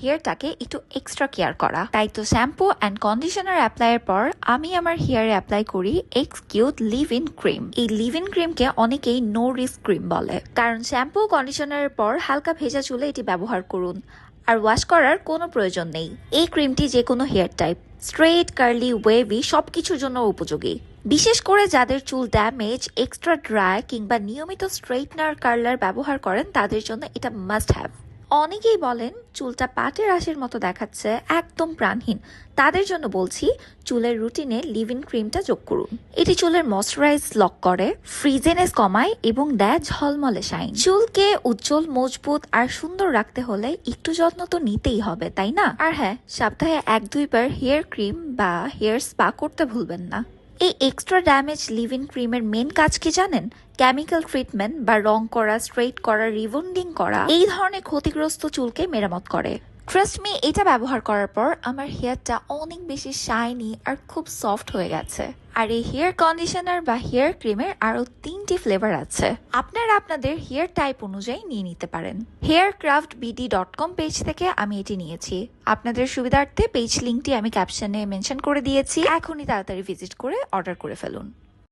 হেয়ারটাকে একটু extra care করা। তাই তো শ্যাম্পু অ্যান্ড কন্ডিশনার অ্যাপ্লাইয়ের পর আমি আমার হেয়ারে অ্যাপ্লাই করি x cute live in cream. এই লিভ ইন ক্রিমকে অনেকেই নো রিস্ক ক্রিম বলে, কারণ শ্যাম্পু কন্ডিশনারের পর হালকা ভেজা চুলে এটি ব্যবহার করুন, আর ওয়াশ করার কোনো প্রয়োজন নেই। এই ক্রিমটি যে কোনো hair type, straight, curly, wavy সবকিছুর জন্য উপযোগী। বিশেষ করে যাদের চুল ড্যামেজ, এক্সট্রা ড্রাই কিংবা নিয়মিত স্ট্রেটনার কার্লার ব্যবহার করেন তাদের জন্য এটা মাস্ট হ্যাভ। অনেকেই বলেন চুলটা পাটের আঁশের মতো দেখাচ্ছে, একদম প্রাণহীন। তাদের জন্য বলছি চুলের রুটিনে লিভ ইন ক্রিমটা যোগ করুন। এটি চুলের ময়শ্চারাইজ লক করে, ফ্রিজেনেস কমায় এবং দেয় ঝলমলে শাইন। চুলকে উজ্জ্বল, মজবুত আর সুন্দর রাখতে হলে একটু যত্ন তো নিতেই হবে, তাই না? আর হ্যাঁ, সপ্তাহে 1-2 বার হেয়ার ক্রিম বা হেয়ার স্পা করতে ভুলবেন না। এই এক্সট্রা ড্যামেজ লিভ ইন ক্রিমের মেন কাজ কি জানেন? কেমিক্যাল ট্রিটমেন্ট বা রং করা, স্ট্রেট করা, রিবন্ডিং করা, এই ধরনের ক্ষতিগ্রস্ত চুলকে মেরামত করে। ট্রাস্ট মি, এটা ব্যবহার করার পর আমার হেয়ারটা অনেক বেশি শাইনি আর খুব সফট হয়ে গেছে। আর এই হেয়ার কন্ডিশনার বা হেয়ার ক্রিমের আরো 3টি ফ্লেভার আছে, আপনারা আপনাদের হেয়ার টাইপ অনুযায়ী নিয়ে নিতে পারেন। haircraftbd.com পেজ থেকে আমি এটি নিয়েছি। আপনাদের সুবিধার্থে পেজ লিঙ্কটি আমি ক্যাপশনে মেনশন করে দিয়েছি, এখনই তাড়াতাড়ি ভিজিট করে অর্ডার করে ফেলুন।